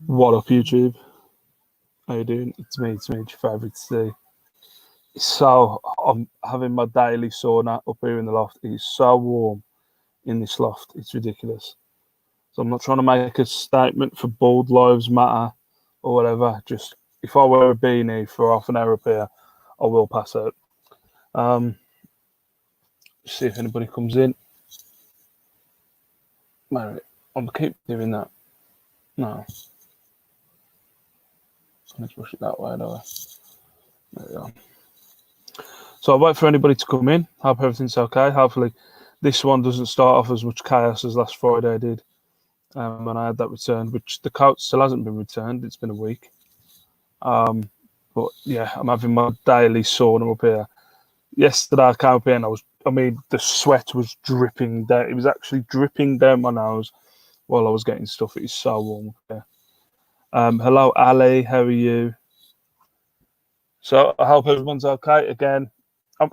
What up, YouTube? How you doing? It's me, your favourite Steve. So, I'm having my daily sauna up here in the loft. It's so warm in this loft, it's ridiculous. So, I'm not trying to make a statement for Bald Lives Matter or whatever. Just if I wear a beanie for half an hour up here, I will pass out. Um, See if anybody comes in. Maybe I'll keep doing that. No, let's push it that way, though. There we go. So I'll wait for anybody to come in. Hope everything's okay. Hopefully, this one doesn't start off as much chaos as last Friday did when I had that returned, which the coat still hasn't been returned. It's been a week. But yeah, I'm having my daily sauna up here. Yesterday I came up here and the sweat was dripping down. It was actually dripping down my nose while I was getting stuff. It is so warm up here. Hello, Ali. How are you? So I hope everyone's okay. Again,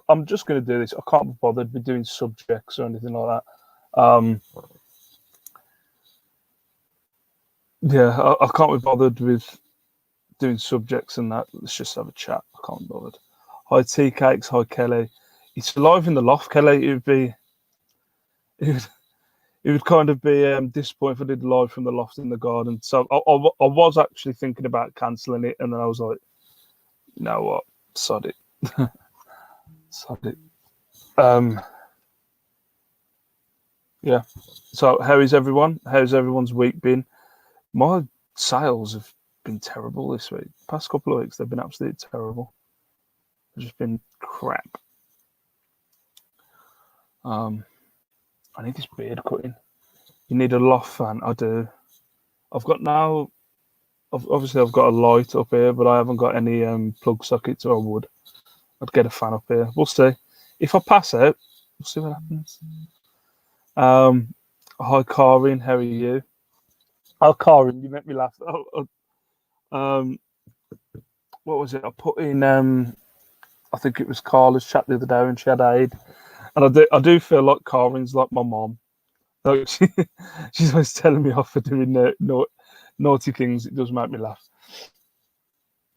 I'm just going to do this. I can't be bothered with doing subjects or anything like that. I can't be bothered with doing subjects and that. Let's just have a chat. I can't be bothered. Hi, Tea Cakes. Hi, Kelly. It's live in the loft, Kelly. It would kind of be disappointing if I did live from the loft in the garden. So I was actually thinking about cancelling it, and then I was like, you know what? Sod it. Sod it. Yeah. So how is everyone? How's everyone's week been? My sales have been terrible this week. Past couple of weeks, they've been absolutely terrible. They've just been crap. I need this beard cutting. You need a loft fan. I do. I've got a light up here, but I haven't got any plug sockets, or I would. I'd get a fan up here. We'll see. If I pass out, we'll see what happens. Hi, Karin. How are you? Oh, Karin, you make me laugh. What was it? I put in. I think it was Carla's chat the other day when she had aid, and I do feel like Karin's like my mom. Like she's always telling me off for doing naughty things. It does make me laugh.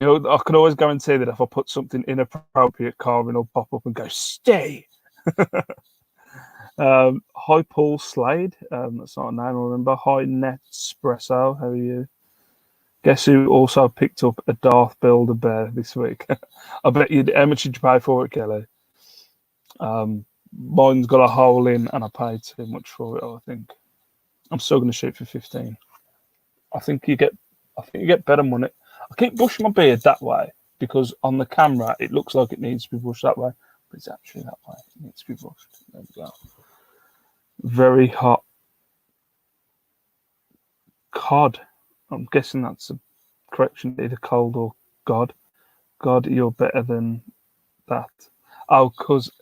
You know, I can always guarantee that if I put something inappropriate, Karin will pop up and go, "Stay." Hi, Paul Slade. That's not a name I remember. Hi, Netspresso. How are you? Guess who also picked up a Darth Builder bear this week? I bet you. How much did you pay for it, Kelly? Mine's got a hole in, and I paid too much for it. I think I'm still going to shoot for 15. I think you get better money. I keep brushing my beard that way because on the camera it looks like it needs to be brushed that way, but it's actually that way. It needs to be brushed. There we go. Very hot cod. I'm guessing that's a correction, either cold or God. God, you're better than that. Oh, cause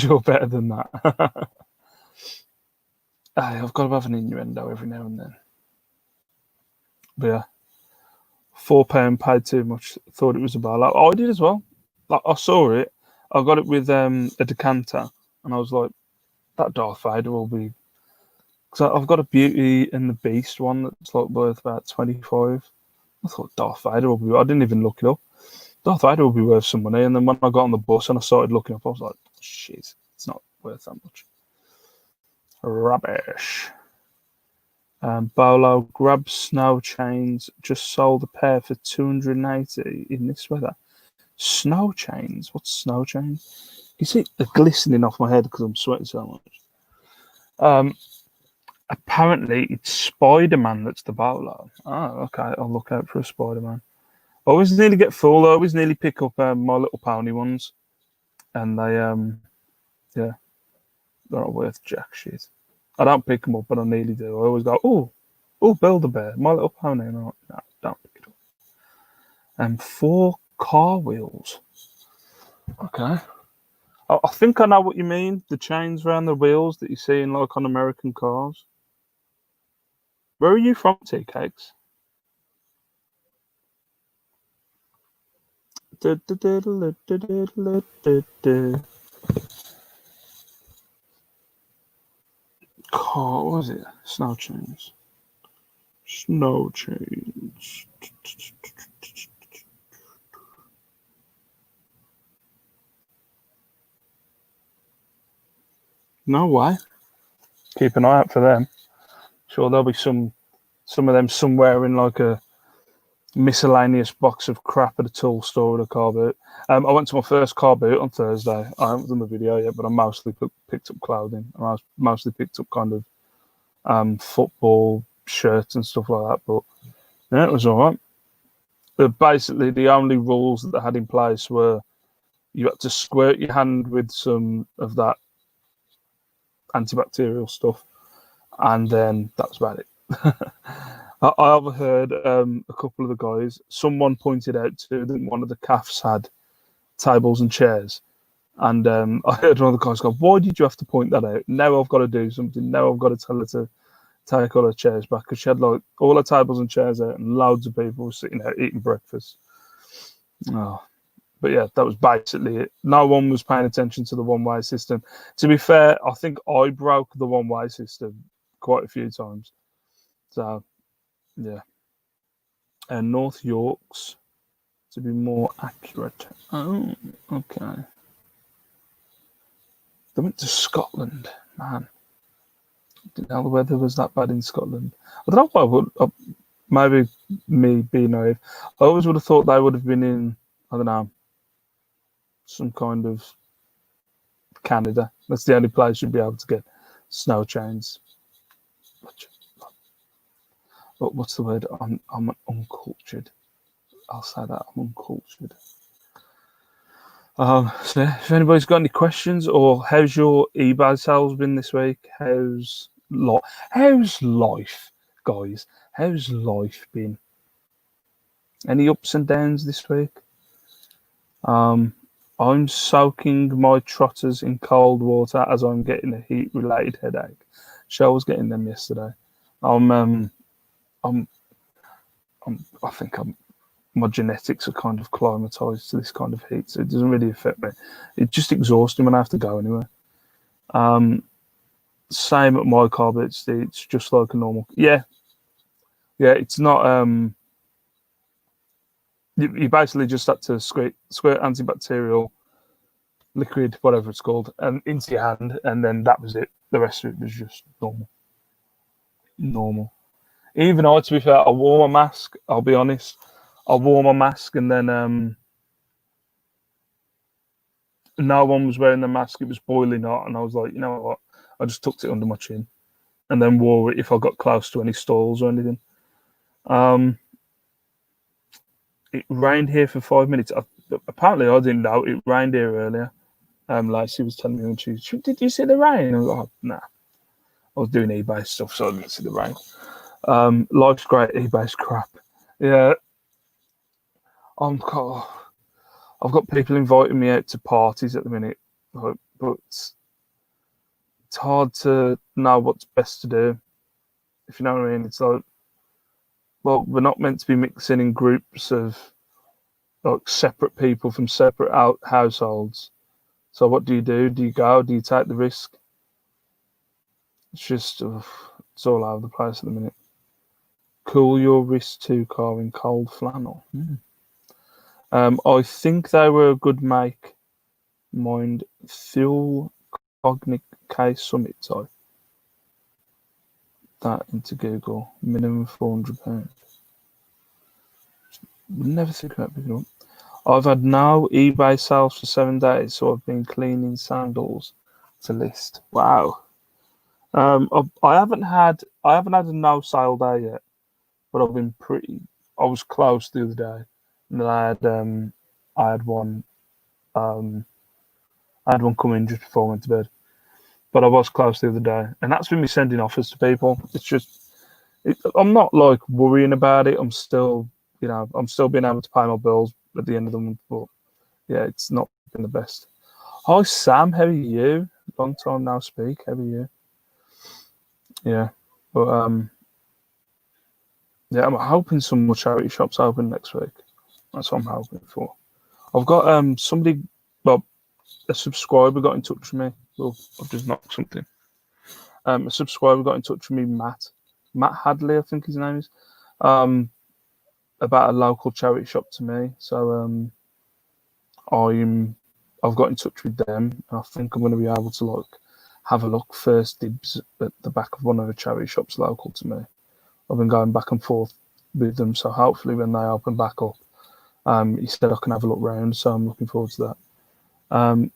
you're better than that. I've got to have an innuendo every now and then. But yeah, £4 paid too much. Thought it was a bar. Like, I did as well. Like, I saw it. I got it with a decanter, and I was like, that Darth Vader will be. Because I've got a Beauty and the Beast one that's like worth about 25. I thought Darth Vader will be. I didn't even look it up. Darth Vader will be worth some money. And then when I got on the bus and I started looking up, I was like, shit, it's not worth that much. Rubbish. Bolo, grab snow chains. Just sold a pair for 280 in this weather. Snow chains? What's snow chains? You see the glistening off my head because I'm sweating so much. Apparently, it's Spider-Man that's the bolo. Oh, okay. I'll look out for a Spider-Man. I always nearly get full. I always nearly pick up My Little Pony ones, and they're not worth jack shit. I don't pick them up, but I nearly do. I always go, oh, Build-A-Bear, My Little Pony. No, don't pick it up. And 4 car wheels. Okay. I think I know what you mean. The chains around the wheels that you see in like on American cars. Where are you from, Tea Cakes? Car, what was it? Snow chains. Snow chains. No way. Keep an eye out for them. Sure, there'll be some of them somewhere in like a miscellaneous box of crap at a tool store at a car boot. I went to my first car boot on Thursday. I haven't done the video yet, but I mostly picked up clothing. I mostly picked up kind of football shirts and stuff like that. But yeah, it was all right. But basically, the only rules that they had in place were you had to squirt your hand with some of that antibacterial stuff, and then that's about it. I overheard a couple of the guys. Someone pointed out to them one of the cafes had tables and chairs, and I heard one of the guys go, "Why did you have to point that out? Now I've got to do something. Now I've got to tell her to take all her chairs back because she had like all her tables and chairs out, and loads of people were sitting out eating breakfast." Oh. But yeah, that was basically it. No one was paying attention to the one-way system. To be fair, I think I broke the one-way system quite a few times. So, yeah. And North York's, to be more accurate. Oh, okay. They went to Scotland, man. Didn't know the weather was that bad in Scotland. I don't know. Maybe me being naive. I always would have thought they would have been in, I don't know, some kind of Canada. That's the only place you'd be able to get snow chains. But what's the word? I'm uncultured. I'll say that I'm uncultured. So if anybody's got any questions, or how's your eBay sales been this week? How's life, guys? How's life been? Any ups and downs this week? I'm soaking my trotters in cold water as I'm getting a heat-related headache. Shell was getting them yesterday. I think my genetics are kind of climatized to this kind of heat, so it doesn't really affect me. It just exhausts me when I have to go anywhere. Same at my Carboots. It's just like a normal. Yeah. It's not. You basically just had to squirt antibacterial liquid, whatever it's called, and into your hand, and then that was it. The rest of it was just normal. Even I, to be fair, I wore my mask. I'll be honest. I wore my mask, and then no one was wearing the mask. It was boiling hot, and I was like, you know what? I just tucked it under my chin, and then wore it if I got close to any stalls or anything. It rained here for 5 minutes. Apparently, I didn't know it rained here earlier. Lacey was telling me when she did you see the rain? I was like, oh, nah. I was doing eBay stuff, so I didn't see the rain. Life's great, eBay's crap. Yeah. I've got people inviting me out to parties at the minute, but it's hard to know what's best to do. If you know what I mean, it's like, well, we're not meant to be mixing in groups of like separate people from separate households. So what do you do? Do you go? Do you take the risk? It's just, it's all over the place at the minute. Cool your wrist too, Carl, in cold flannel. I think they were a good make. Mind Fuel Cognic K Summit type. That into Google. Minimum £400. Would never think about picking up. I've had no eBay sales for 7 days, so I've been cleaning sandals to list. Wow. I haven't had a no sale day yet, but I've been I was close the other day, and then I had one come in just before I went to bed, but I was close the other day, and that's been me sending offers to people. It's just, I'm not like worrying about it. I'm still being able to pay my bills at the end of the month, but yeah, it's not been the best. Hi Sam, how are you? Long time no speak. How are you? Yeah, but yeah, I'm hoping some more charity shops open next week. That's what I'm hoping for. I've got a subscriber got in touch with me. Well, I've just knocked something. A subscriber got in touch with me, Matt, Matt Hadley, I think his name is, about a local charity shop to me. So I've got in touch with them, and I think I'm going to be able to like have a look first dibs at the back of one of the charity shops local to me. I've been going back and forth with them, so hopefully when they open back up, he said I can have a look round. So I'm looking forward to that.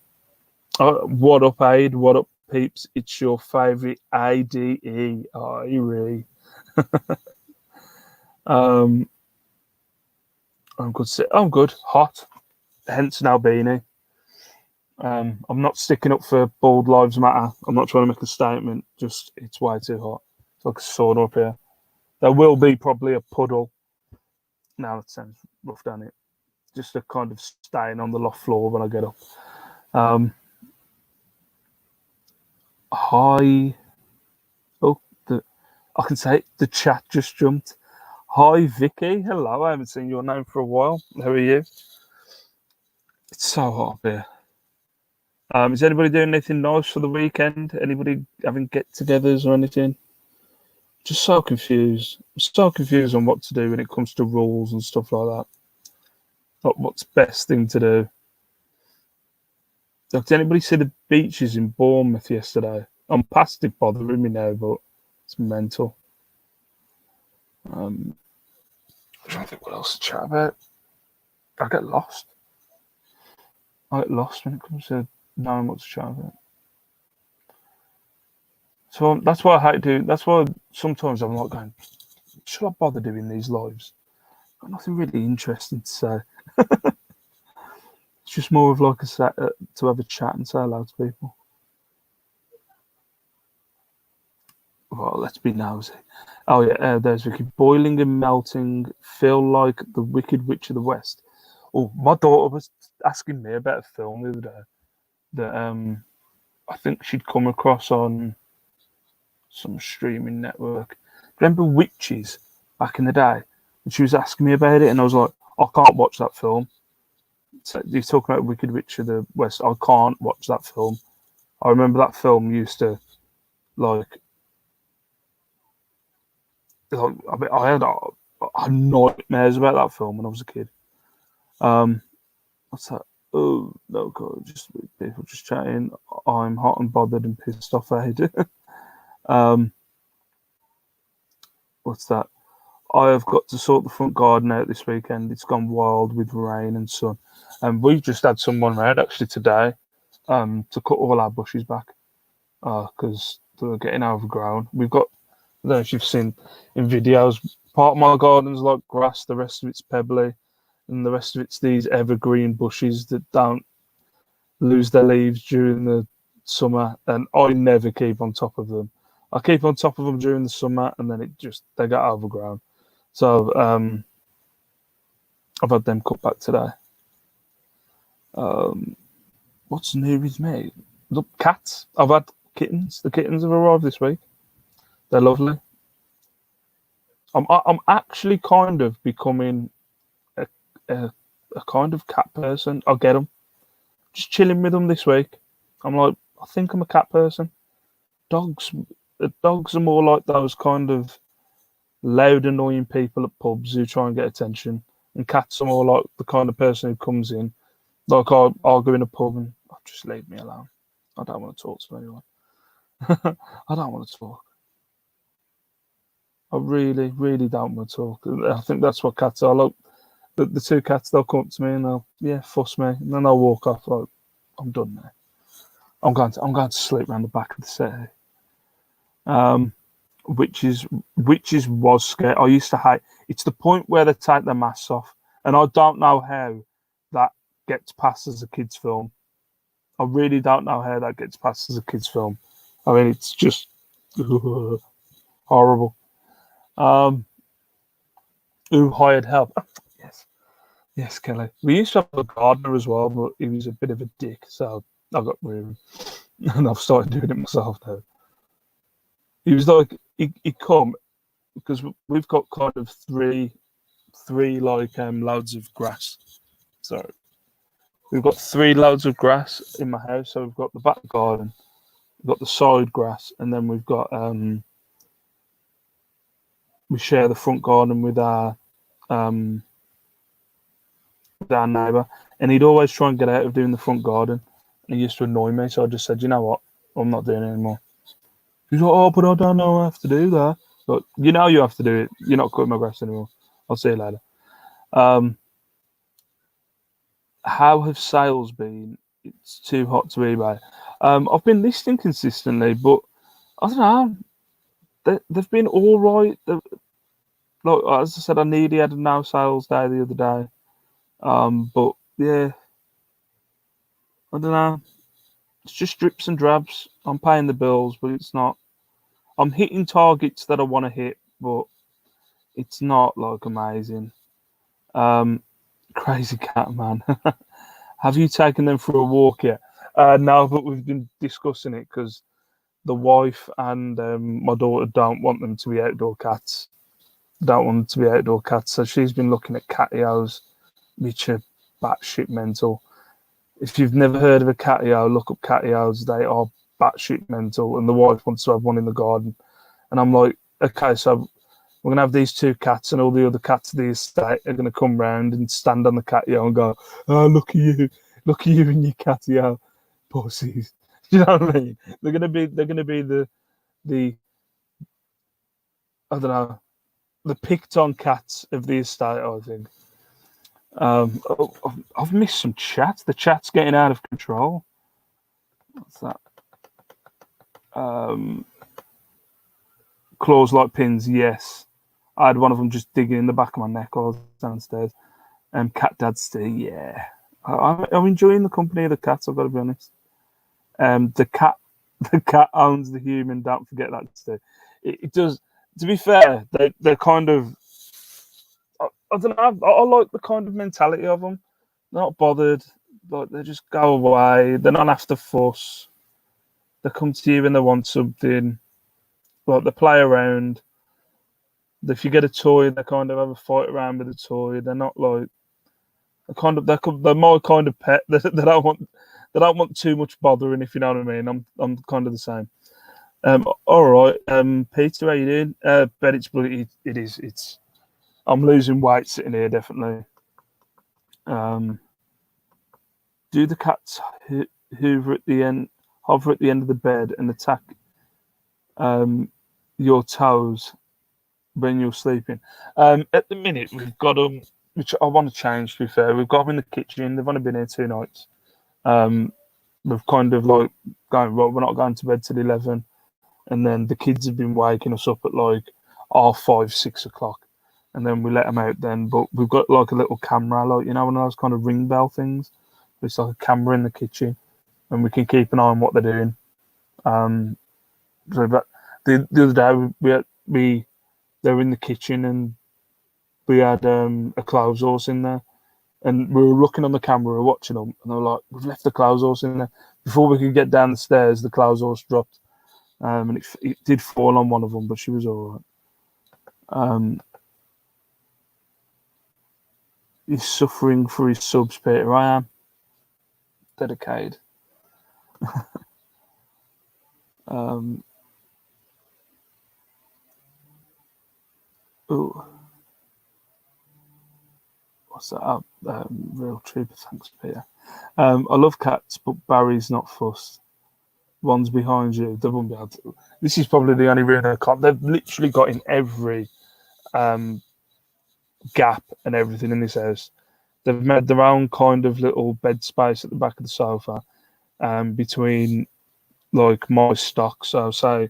What up, Aid? What up, peeps? It's your favourite ADE. Irie. I'm good. I'm good. Hot. Hence now beanie. I'm not sticking up for Bald Lives Matter. I'm not trying to make a statement. Just it's way too hot. It's like a sauna up here. There will be probably a puddle. Now that sounds rough, doesn't it? Just a kind of stain on the loft floor when I get up. Hi. Oh, I can say it. The chat just jumped. Hi, Vicky. Hello. I haven't seen your name for a while. How are you? It's so hot up here. Is anybody doing anything nice for the weekend? Anybody having get-togethers or anything? Just so confused. I'm so confused on what to do when it comes to rules and stuff like that. Like, what's best thing to do? Like, did anybody see the beaches in Bournemouth yesterday? I'm past it bothering me now, but it's mental. I'm trying to think what else to chat about. I get lost. I get lost when it comes to knowing what to chat about. So that's why I hate doing. That's why sometimes I'm like going, should I bother doing these lives? Got nothing really interesting to say. It's just more of like to have a chat and say hello to people. Well, let's be nosy. Oh yeah, there's Vicky. Boiling and melting, feel like the Wicked Witch of the West. Oh, my daughter was asking me about a film the other day that I think she'd come across on some streaming network. Remember Witches back in the day? And she was asking me about it, and I was like, I can't watch that film. So you're talking about Wicked Witch of the West. I can't watch that film. I remember that film used to like I had nightmares about that film when I was a kid. What's that? Oh no, God, just people just chatting. I'm hot and bothered and pissed off. What's that? I have got to sort the front garden out this weekend. It's gone wild with rain and sun. And we've just had someone round actually today to cut all our bushes back because they're getting overgrown. We've got, I don't know if you've seen in videos, part of my garden's like grass, the rest of it's pebbly, and the rest of it's these evergreen bushes that don't lose their leaves during the summer. And I never keep on top of them. I keep on top of them during the summer, and then they get overgrown. So I've had them cut back today. What's new with me? Look, cats. I've had kittens. The kittens have arrived this week. They're lovely. I'm actually kind of becoming a kind of cat person. I get them. Just chilling with them this week. I'm like, I think I'm a cat person. Dogs are more like those kind of loud, annoying people at pubs who try and get attention. And cats are more like the kind of person who comes in. Like, I'll go in a pub and just leave me alone. I don't want to talk to anyone. I don't want to talk. I really, really don't want to talk. I think that's what cats are. Like, the two cats, they'll come up to me and they'll, fuss me. And then I'll walk off like, I'm done now. I'm going to sleep around the back of the city. Witches was scary. I used to hate. It's the point where they take their masks off, and I don't know how that gets past as a kids' film. I really don't know how that gets past as a kids' film. I mean, it's just horrible. Who hired help? Yes, Kelly. We used to have a gardener as well, but he was a bit of a dick, so I got rid of him, and I've started doing it myself now. He was like, he come because we've got kind of three like loads of grass. So we've got 3 loads of grass in my house. So we've got the back garden, we've got the side grass, and then we've got we share the front garden with our neighbour, and he'd always try and get out of doing the front garden. And he used to annoy me, so I just said, you know what, I'm not doing it anymore. He's like, oh, but I don't know I have to do that. But you know you have to do it. You're not cutting my grass anymore. I'll see you later. How have sales been? It's too hot to eBay. I've been listing consistently, but I don't know. They've been all right. Like as I said, I nearly had a no sales day the other day. But yeah, I don't know. It's just drips and drabs. I'm paying the bills, but it's not. I'm hitting targets that I want to hit, but it's not like amazing. Um, Crazy cat man. Have you taken them for a walk yet? No, but we've been discussing it because the wife and my daughter don't want them to be outdoor cats. Don't want them to be outdoor cats. So she's been looking at catios, which are batshit mental. If you've never heard of a catio, look up catios. They are batshit mental. And the wife wants to have one in the garden. And I'm like, okay, so we're gonna have these two cats, and all the other cats of the estate are gonna come round and stand on the catio and go, "Oh, look at you and your catio, pussies." You know what I mean? They're gonna be the I don't know, the picked on cats of the estate. I think. I've missed some chat. The chat's getting out of control. What's that? Claws like pins. Yes, I had one of them just digging in the back of my neck while I was downstairs. Cat Dad Stay, yeah. I'm enjoying the company of the cats. I've got to be honest. The cat, the cat owns the human. Don't forget that. Stay. It does. To be fair, they're kind of. I don't know. I like the kind of mentality of them. They're not bothered. Like they just go away. They're not after fuss. They come to you when they want something. Like they play around. If you get a toy, they kind of have a fight around with the toy. They're not like they're my kind of pet. They don't want too much bothering, if you know what I mean. I'm kind of the same. All right. Peter, how you doing? Bet it's bloody. It is. It's. I'm losing weight sitting here, definitely. Do the cats hoover at the end, hover at the end of the bed, and attack your toes when you're sleeping? At the minute, we've got them, which I want to change. To be fair, we've got them in the kitchen. They've only been here 2 nights. We've kind of like going, well, we're not going to bed till 11, and then the kids have been waking us up at like 5, 6 o'clock, and then we let them out then. But we've got like a little camera, like one of those kind of ring bell things. It's like a camera in the kitchen, and we can keep an eye on what they're doing. So but the other day they were in the kitchen, and we had a clothes horse in there. And we were looking on the camera, we were watching them, and they were like, "We've left the clothes horse in there." Before we could get down the stairs, the clothes horse dropped, and it did fall on one of them, but she was all right. He's suffering for his subs, Peter. I am dedicated. Oh, what's that up? Real trooper, thanks, Peter. I love cats, but Barry's not fussed. One's behind you. They won't be able to. This is probably the only room they can't. They've literally got in every gap and everything in this house. They've made their own kind of little bed space at the back of the sofa, between like my stock. So say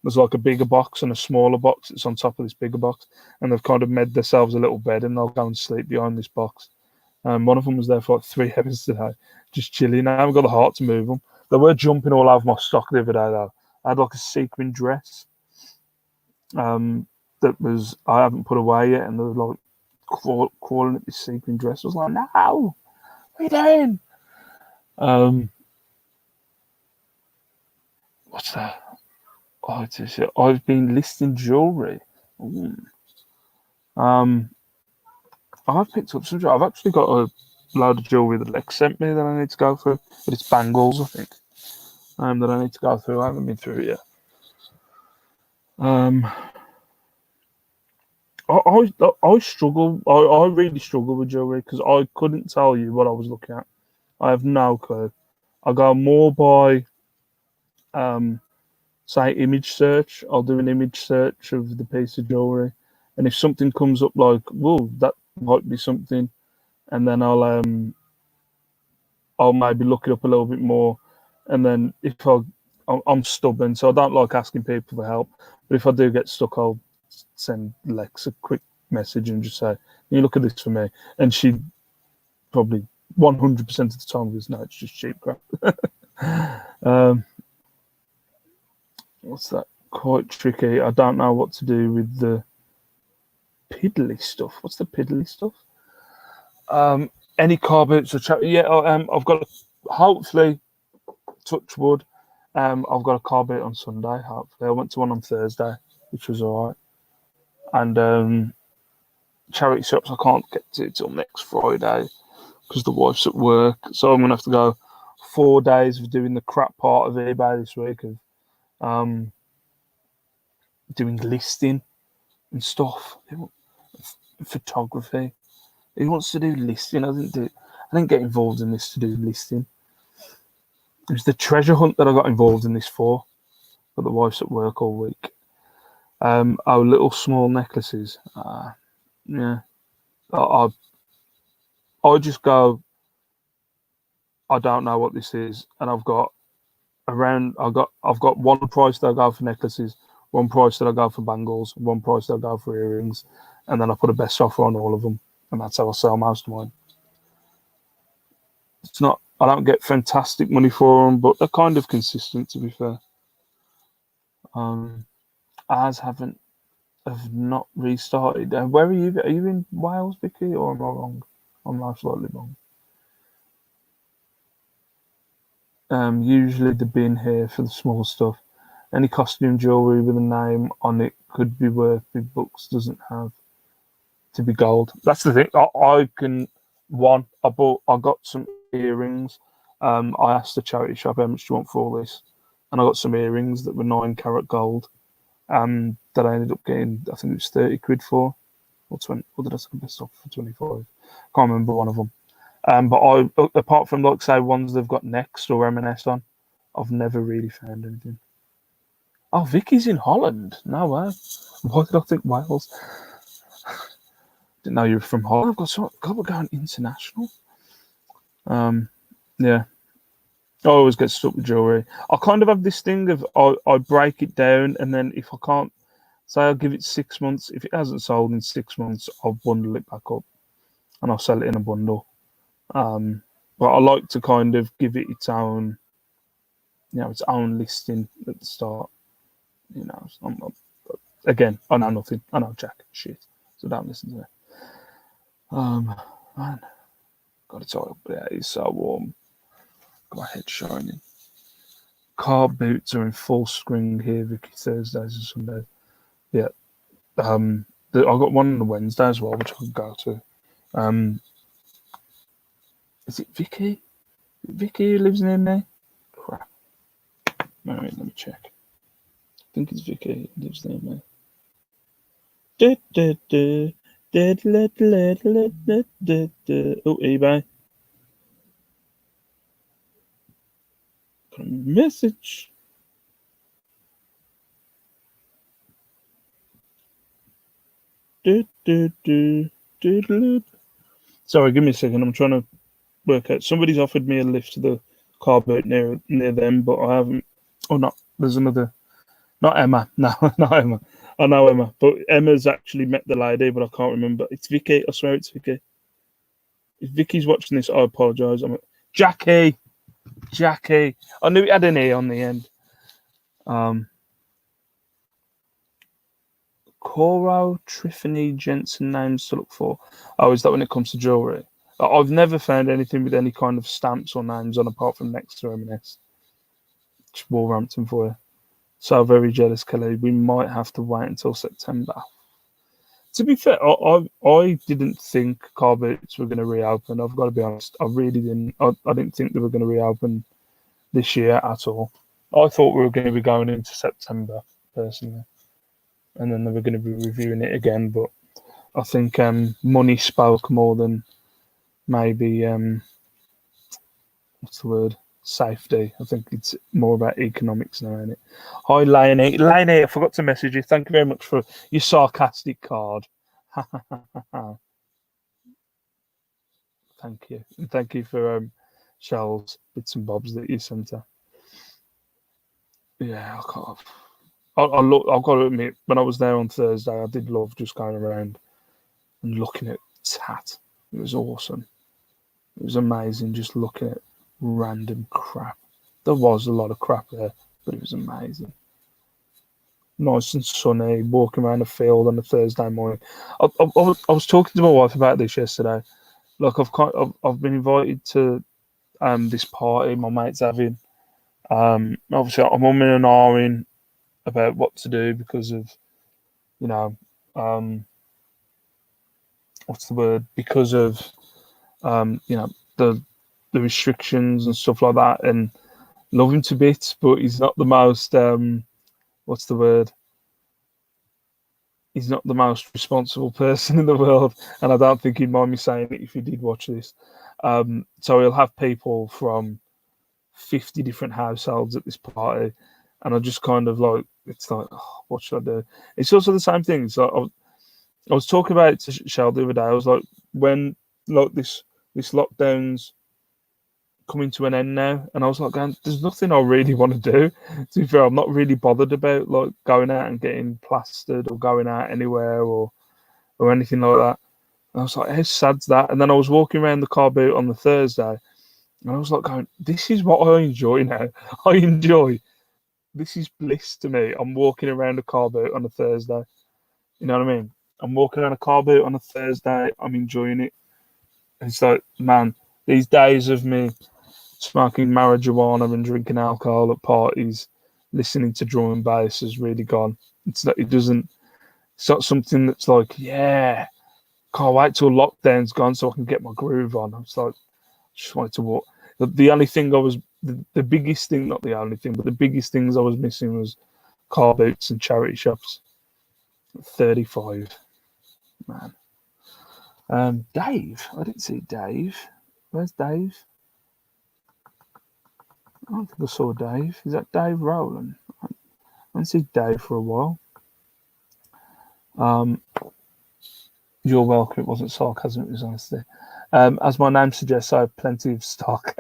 there's like a bigger box and a smaller box that's on top of this bigger box, and they've kind of made themselves a little bed, and they'll go and sleep behind this box. One of them was there for like 3 hours today, just chilling. I haven't got the heart to move them. They were jumping all over my stock the other day though. I had like a sequin dress that was I haven't put away yet, and they were like crawling at this sequin dress. I was like, no, what are you doing? What's that? Oh, I've been listing jewellery. I've picked up some. I've actually got a load of jewellery that Lex sent me that I need to go through, but it's bangles, I think. That I need to go through. I haven't been through it yet. I struggle. I really struggle with jewelry because I couldn't tell you what I was looking at. I have no clue. I go more by um, say image search. I'll do an image search of the piece of jewelry, and if something comes up like, "Whoa, that might be something," and then I'll maybe look it up a little bit more, and then if I'm stubborn, so I don't like asking people for help. But if I do get stuck, I'll send Lex a quick message and just say, "Can you look at this for me?" And she probably 100% of the time goes, "No, it's just cheap crap." um, what's that? Quite tricky. I don't know what to do with the piddly stuff. What's the piddly stuff? Any car boots or yeah. I've got hopefully touch wood. I've got a car boot on Sunday. Hopefully, I went to one on Thursday, which was alright. And charity shops I can't get to till next Friday because the wife's at work. So I'm gonna have to go 4 days of doing the crap part of eBay this week of um, doing listing and stuff. Photography. He wants to do listing. I didn't get involved in this to do listing. It was the treasure hunt that I got involved in this for. But the wife's at work all week. Little small necklaces. Yeah. I I just go. I don't know what this is, and I've got one price that I go for necklaces, one price that I go for bangles, one price that I go for earrings, and then I put a best offer on all of them, and that's how I sell most of mine. It's not. I don't get fantastic money for them, but they're kind of consistent. To be fair, ours have not restarted. Where are you? Are you in Wales, Vicky, or am I wrong? I'm most likely wrong. Usually the bin here for the small stuff. Any costume jewellery with a name on it could be worth big bucks. Doesn't have to be gold. That's the thing. I can one. I got some earrings. I asked the charity shop how much do you want for all this, and I got some earrings that were 9 carat gold. That I ended up getting. I think it was 30 quid for, or 20. Or did I sell best off for 25? Can't remember one of them. But apart from like say ones they've got Next or M&S on, I've never really found anything. Oh, Vicky's in Holland. No way. Why did I think Wales? Didn't know you were from Holland. I've got so God, we're going international. Yeah. I always get stuck with jewelry. I kind of have this thing of I break it down, and then if I can't, say I'll give it 6 months. If it hasn't sold in 6 months, I'll bundle it back up and I'll sell it in a bundle. But I like to kind of give it its own, its own listing at the start. Again, I know nothing. I know jack shit, so don't listen to me. Man, got it all up there. It's so warm. Got my head shining. Car boots are in full swing here, Vicky. Thursdays and Sundays. Yeah. I got one on the Wednesday as well, which I can go to. Is it Vicky? Vicky who lives near me? Crap. Alright, let me check. I think it's Vicky who lives near me. Oh, eBay. Got a message. Sorry, give me a second. I'm trying to work out. Somebody's offered me a lift to the car boat near them, but I haven't. Oh, no. There's another. Not Emma. No, not Emma. I know Emma, but Emma's actually met the lady, but I can't remember. It's Vicky. I swear it's Vicky. If Vicky's watching this, I apologise. Jackie. Jackie. I knew it had an E on the end. Coro, Triffany, Jensen names to look for. Oh, is that when it comes to jewellery? I've never found anything with any kind of stamps or names on apart from next to M&S. It's Wolverhampton for you. So very jealous, Kelly. We might have to wait until September. To be fair, I didn't think Carboots were going to reopen. I've got to be honest. I really didn't. I didn't think they were going to reopen this year at all. I thought we were going to be going into September, personally. And then they were going to be reviewing it again. But I think money spoke more than maybe what's the word? Safety. I think it's more about economics now, isn't it? Hi, Lainey. Lainey, I forgot to message you. Thank you very much for your sarcastic card. Thank you. And thank you for Shell's bits and bobs that you sent her. Yeah, I can't. I've got to admit, when I was there on Thursday, I did love just going around and looking at tat. It was awesome. It was amazing just looking at random crap. There was a lot of crap there, but it was amazing. Nice and sunny, walking around the field on a Thursday morning. I was talking to my wife about this yesterday. Like I've been invited to this party my mate's having. Obviously, I'm umming and ahhing about what to do because of you know um, what's the word? Because of you know the restrictions and stuff like that, and love him to bits, but he's not the most what's the word? He's not the most responsible person in the world, and I don't think he'd mind me saying it if he did watch this. So he'll have people from 50 different households at this party, and I just kind of like it's like, oh, what should I do? It's also the same thing. So I was talking about it to Shell the other day. I was like, when like this lockdown's coming to an end now, and I was like, going, there's nothing I really want to do. To be fair, I'm not really bothered about like going out and getting plastered or going out anywhere or anything like that. And I was like, how sad's that? And then I was walking around the car boot on the Thursday, and I was like, going, this is what I enjoy now. I enjoy this is bliss to me. I'm walking around a car boot on a Thursday. You know what I mean? I'm walking around a car boot on a Thursday. I'm enjoying it. It's like, man, these days of me smoking marijuana and drinking alcohol at parties, listening to drum and bass has really gone. It's not, it doesn't. It's not something that's like, yeah, can't wait till lockdown's gone so I can get my groove on. It's like, just wanted to walk. The only thing I was, the biggest thing, not the only thing, but the biggest things I was missing was car boots and charity shops. 35, man. Dave, I didn't see Dave. Where's Dave? I don't think I saw Dave. Is that Dave Rowland? I haven't seen Dave for a while. Um, you're welcome. It wasn't sarcasm, it was honesty. As my name suggests, I have plenty of stock.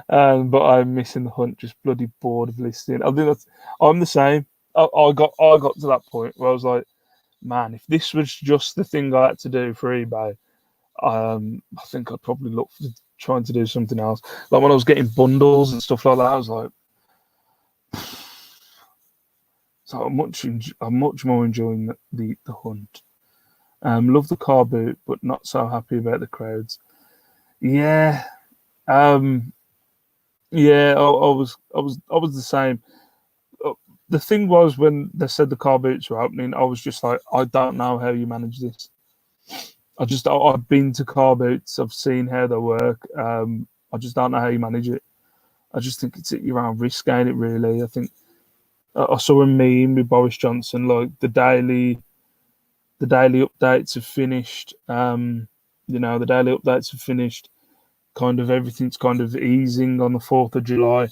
But I'm missing the hunt, just bloody bored of listening. I think I'm the same. I got to that point where I was like, man, if this was just the thing I had to do for eBay, I think I'd probably look for trying to do something else. Like when I was getting bundles and stuff like that, I was like, so I'm much more enjoying the hunt. Love the car boot, but not so happy about the crowds. Yeah, um, yeah, I was the same. The thing was when they said the car boots were opening, I was just like, I don't know how you manage this. I've been to car boots, I've seen how they work. I just don't know how you manage it. I just think it's at your own risk, ain't it? Really, I think I saw a meme with Boris Johnson, like the daily updates have finished. The daily updates have finished. Kind of everything's kind of easing on the 4th of July,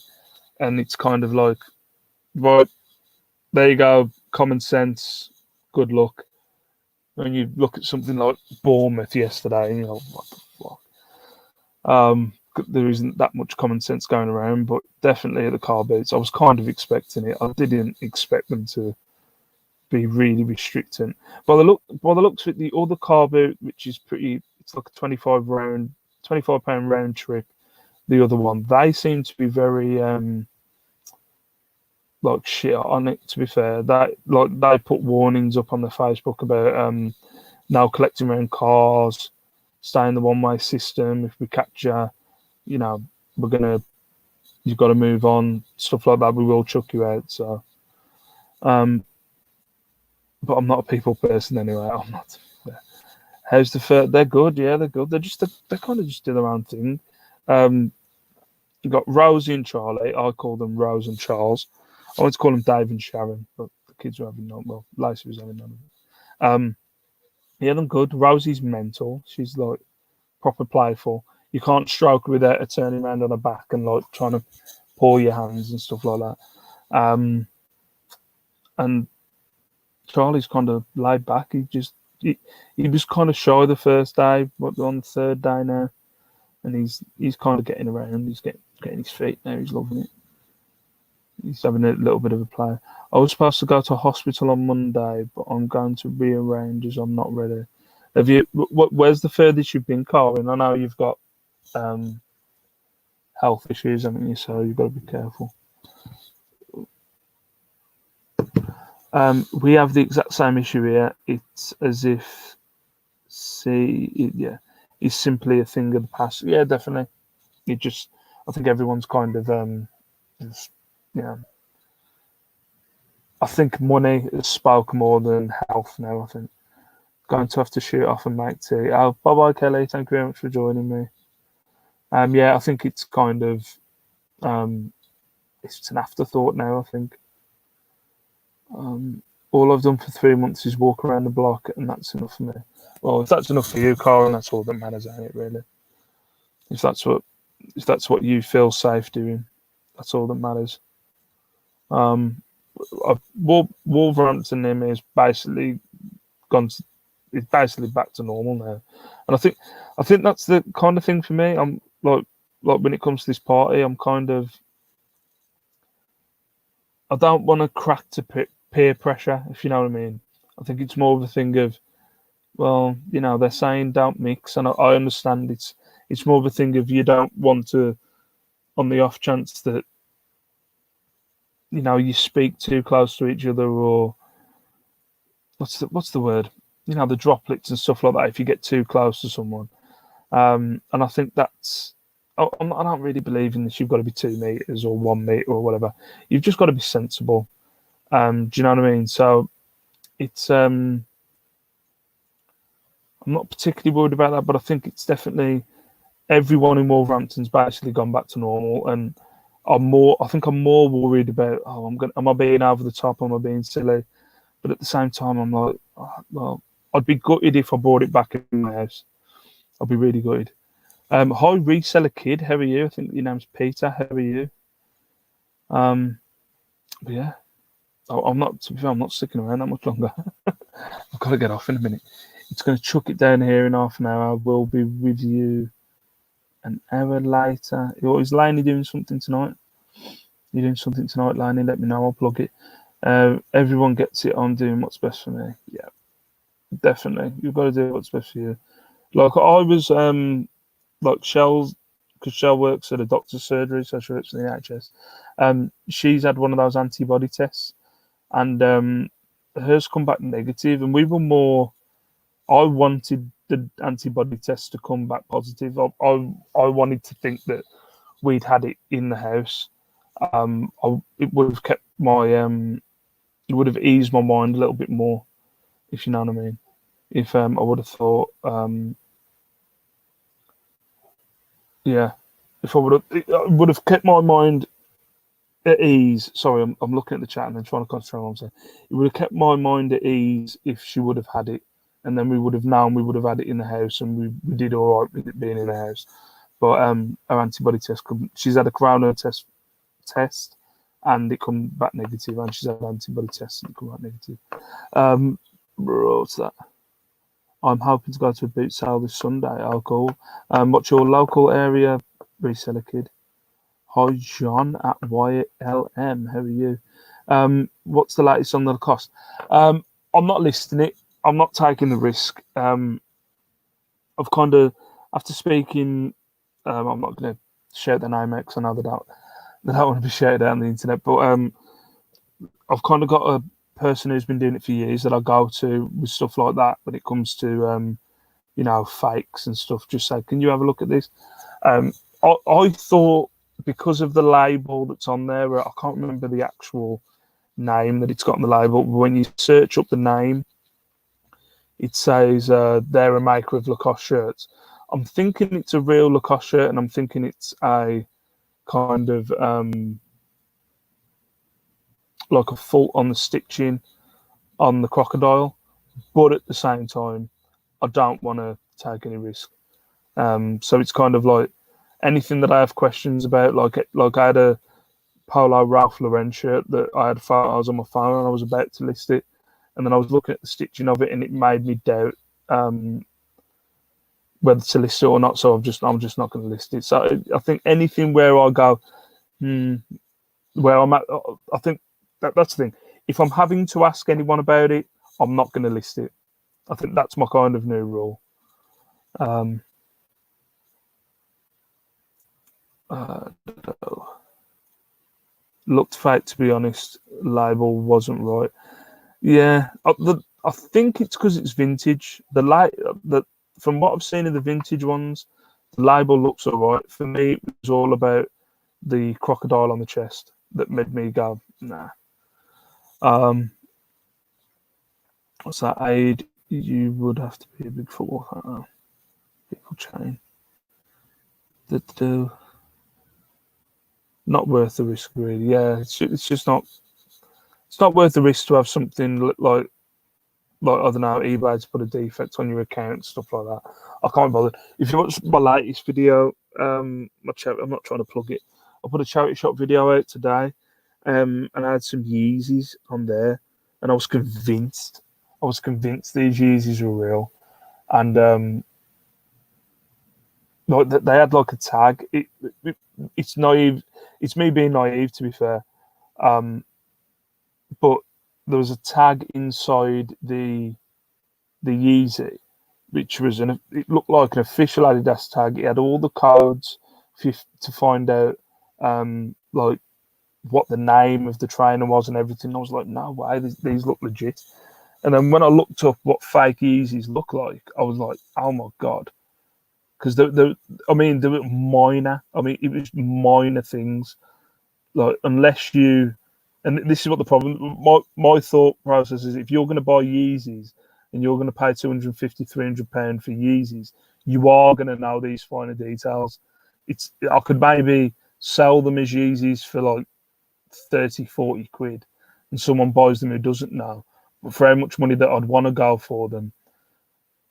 and it's kind of like, right, there you go, common sense, good luck. When you look at something like Bournemouth yesterday, and you're like, what the fuck? There isn't that much common sense going around, but definitely at the car boots, I was kind of expecting it. I didn't expect them to be really restricting. By the looks of it, the other car boot, which is pretty, it's like a 25 pound round trip. The other one, they seem to be very like shit on it. To be fair, they put warnings up on their Facebook about now collecting around cars, stay in the one-way system. If we catch you, you know, we're gonna, you've got to move on, stuff like that. We will chuck you out. So, but I'm not a people person anyway. I'm not. How's the first? They're good. Yeah, they're good. They kind of just do their own thing. Um, you got Rosie and Charlie. I call them Rose and Charles. I want to call them Dave and Sharon, but the kids are having none. Well, Lacey was having none of it. Yeah, them good. Rosie's mental. She's like proper playful. You can't stroke her without her turning around on her back and like trying to paw your hands and stuff like that. And Charlie's kind of laid back. He was kind of shy the first day, but on the third day now, and he's kind of getting around. He's getting his feet now. He's loving it. He's having a little bit of a play. I was supposed to go to hospital on Monday, but I'm going to rearrange as I'm not ready. Have you? Where's the furthest you've been, Colin? I know you've got um, health issues, haven't you? So you've got to be careful. We have the exact same issue here. It's as if, yeah, it's simply a thing of the past. Yeah, definitely. I think everyone's kind of, just, you know, I think money has spoke more than health now. I think going to have to shoot off and make tea. Oh, bye bye, Kelly. Thank you very much for joining me. Yeah, I think it's kind of, um, it's an afterthought now. I think. All I've done for 3 months is walk around the block, and that's enough for me. Well, if that's enough for you, Carl, that's all that matters, ain't it? Really, if that's what if that's what you feel safe doing, that's all that matters. Um, Wolverhampton near me is basically gone. It's basically back to normal now, and I think that's the kind of thing for me. I'm like when it comes to this party, I'm kind of I don't want to crack to peer pressure, if you know what I mean. I think it's more of a thing of well, they're saying don't mix, and I understand it's more of a thing of you don't want to, on the off chance that you speak too close to each other, or what's the word? The droplets and stuff like that. If you get too close to someone, and I think that's. I don't really believe in this. You've got to be 2 meters or 1 meter or whatever. You've just got to be sensible. Do you know what I mean? So it's I'm not particularly worried about that, but I think it's definitely everyone in Wolverhampton's basically gone back to normal, and I think I'm more worried about am I being over the top, am I being silly? But at the same time, I'm like, well, I'd be gutted if I brought it back in my house. I'd be really gutted. Hi reseller kid, how are you? I think your name's Peter. How are you? But yeah, I'm not. To be fair, I'm not sticking around that much longer. I've got to get off in a minute. It's going to chuck it down here in half an hour. I will be with you an hour later. Is Laney doing something tonight? You doing something tonight, Laney? Let me know. I'll plug it. Everyone gets it. I'm doing what's best for me. Yeah, definitely. You've got to do what's best for you. Like I was, like Shell's, because Shell works at a doctor's surgery, so she works in the NHS. She's had one of those antibody tests, and hers come back negative, and we were more. I wanted the antibody test to come back positive. I wanted to think that we'd had it in the house. It would have kept my it would have eased my mind a little bit more, if you know what I mean. If I would have thought, yeah, if I would have, it would have kept my mind at ease. Sorry, I'm looking at the chat and then trying to concentrate on what I'm saying. It would have kept my mind at ease if she would have had it, and then we would have known we would have had it in the house, and we did all right with it being in the house. But her antibody test, she's had a corona test, and it come back negative, and she's had an antibody test and it come back negative. What's that? I'm hoping to go to a boot sale this Sunday. Oh, cool. What's your local area reseller kid? Hi, John at YLM. How are you? What's the latest on the cost? I'm not listing it. I'm not taking the risk. I've kind of, after speaking, I'm not going to shout the name out because I know they don't want to be shouted out on the internet. But I've kind of got a person who's been doing it for years that I go to with stuff like that when it comes to fakes and stuff. Just say, can you have a look at this? I thought because of the label that's on there, I can't remember the actual name that it's got on the label. But when you search up the name, it says they're a maker of Lacoste shirts. I'm thinking it's a real Lacoste shirt, and I'm thinking it's a kind of like a fault on the stitching on the crocodile, but at the same time, I don't want to take any risk. So it's kind of like anything that I have questions about, like I had a Polo Ralph Lauren shirt that I had photos on my phone and I was about to list it, and then I was looking at the stitching of it and it made me doubt whether to list it or not. So I'm just not going to list it. So I think anything where I go, where I'm at, I think that's the thing. If I'm having to ask anyone about it, I'm not going to list it. I think that's my kind of new rule. Looked fake, to be honest. Label wasn't right. Yeah, I think it's because it's vintage. From what I've seen of the vintage ones, the label looks alright. For me, it was all about the crocodile on the chest that made me go, nah. What's that? Aid, you would have to be a big football fan. People chain. Not worth the risk, really. Yeah, it's just not. It's not worth the risk to have something like I don't know, eBay to put a defect on your account, stuff like that. I can't bother. If you watch my latest video, I'm not trying to plug it. I put a charity shop video out today, and I had some Yeezys on there, and I was convinced. These Yeezys were real, and like they had like a tag. It's naive. It's me being naive, to be fair. But there was a tag inside the Yeezy, which was it looked like an official Adidas tag. It had all the codes to find out like what the name of the trainer was and everything. I was like, no way, these look legit. And then when I looked up what fake Yeezys look like, I was like, oh my god, because I mean, they were minor. I mean, it was minor things. Like unless you, and this is what the problem. My thought process is: if you're going to buy Yeezys and you're going to pay 250, £300 for Yeezys, you are going to know these finer details. I could maybe sell them as Yeezys for like 30, 40 quid, and someone buys them who doesn't know. But for how much money that I'd want to go for them,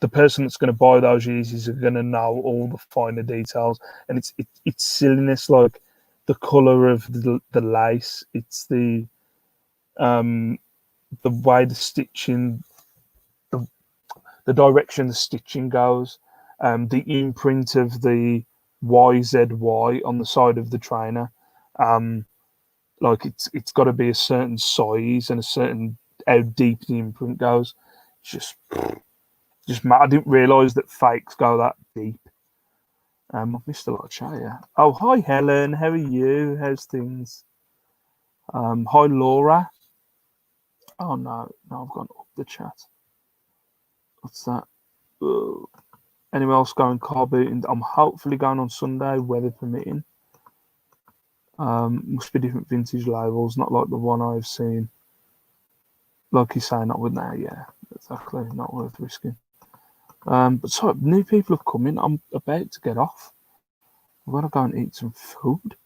the person that's going to buy those Yeezys are going to know all the finer details, and it's silliness, like the color of the lace, it's the way the stitching, the direction the stitching goes, the imprint of the YZY on the side of the trainer. Like it's got to be a certain size and a certain how deep the imprint goes. It's just I didn't realise that fakes go that deep. I've missed a lot of chat here. Oh, hi Helen, how are you? How's things? Hi Laura. Oh no, I've gone up the chat. What's that? Ugh. Anyone else going carbooting? I'm hopefully going on Sunday, weather permitting. Must be different vintage labels, not like the one I've seen. Like you say, not with now, yeah, exactly, not worth risking. But sorry, new people have come in. I'm about to get off. I'm gonna go and eat some food.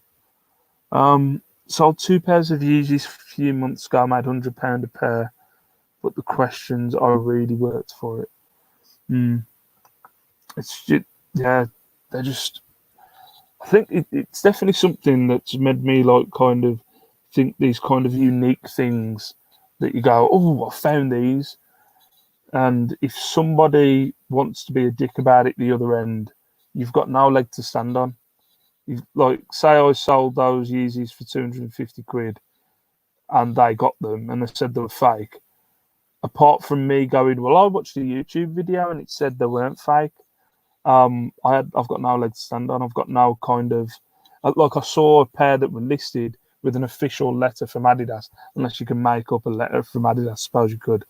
Sold 2 pairs of Yeezys a few months ago, made £100 a pair, but the questions I really worked for it. It's just, yeah, they're just. I think it's definitely something that's made me like kind of think these kind of unique things that you go, oh, I found these, and if somebody wants to be a dick about it, the other end, you've got no leg to stand on. Like, say I sold those Yeezys for 250 quid, and they got them, and they said they were fake. Apart from me going, well, I watched a YouTube video and it said they weren't fake. I've got no leg to stand on. I've got no kind of like I saw a pair that were listed with an official letter from Adidas. Unless you can make up a letter from Adidas, I suppose you could.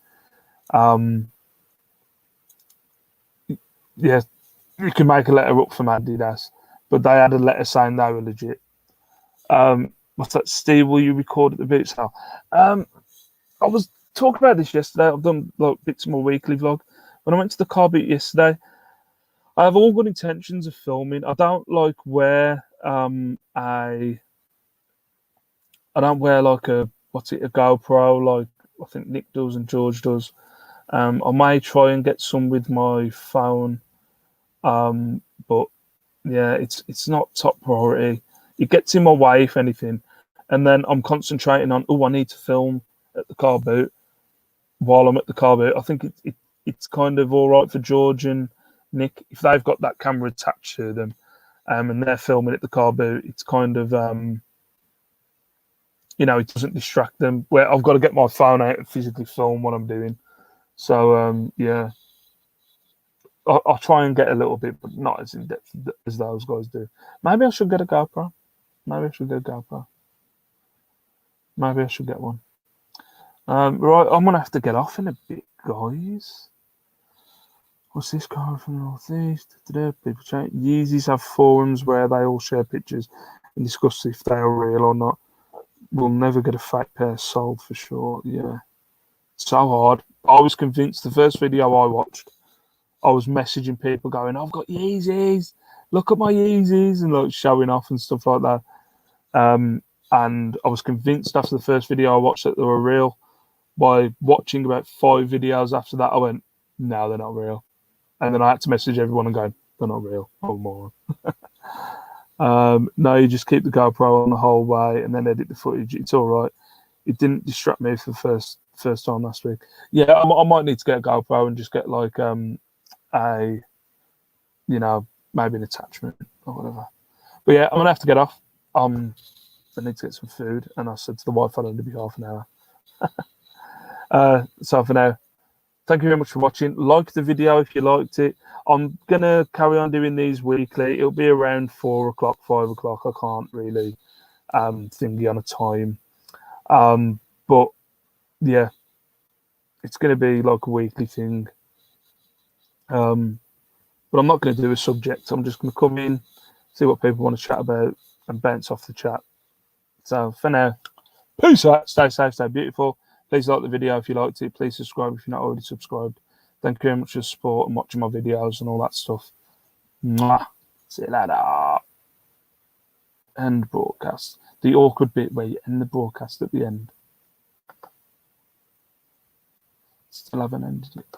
Yeah, you can make a letter up from Adidas, but they had a letter saying they were legit. What's that, Steve? Will you record at the Boots now? I was talking about this yesterday. I've done like bits of my weekly vlog. When I went to the car boot yesterday, I have all good intentions of filming. I don't like wear I don't wear like a GoPro like I think Nick does and George does. I may try and get some with my phone, but yeah, it's not top priority. It gets in my way if anything, and then I'm concentrating on, oh, I need to film at the car boot while I'm at the car boot. I think it's kind of all right for George and Nick if they've got that camera attached to them, and they're filming at the car boot. It's kind of it doesn't distract them. Where I've got to get my phone out and physically film what I'm doing. So yeah, I'll try and get a little bit, but not as in depth as those guys do. Maybe I should get a GoPro. Maybe I should get a GoPro. Maybe I should get one. Right, I'm gonna have to get off in a bit, guys. What's this car from the northeast? People chat. Yeezys have forums where they all share pictures and discuss if they are real or not. We'll never get a fake pair sold for sure. Yeah, so hard. I was convinced the first video I watched, I was messaging people going, "I've got Yeezys. Look at my Yeezys," and like showing off and stuff like that. And I was convinced after the first video I watched that they were real. By watching about 5 videos after that, I went, "No, they're not real." And then I had to message everyone and go, "They're not real." Oh, moron. No, you just keep the GoPro on the whole way and then edit the footage. It's all right. It didn't distract me for the first time last week. Yeah, I might need to get a GoPro and just get like a, maybe an attachment or whatever. But yeah, I'm gonna have to get off. I need to get some food, and I said to the wife I'd only be half an hour. So for now, thank you very much for watching. Like the video if you liked it. I'm gonna carry on doing these weekly. It'll be around 4 o'clock, 5 o'clock. I can't really thingy on a time. But yeah, it's gonna be like a weekly thing. But I'm not going to do a subject. I'm just going to come in, see what people want to chat about, and bounce off the chat. So for now, peace out. Stay safe, stay beautiful. Please like the video if you liked it. Please subscribe if you're not already subscribed. Thank you very much for the support and watching my videos and all that stuff. Mwah. See you later. End broadcast. The awkward bit where you end the broadcast at the end. Still haven't ended it.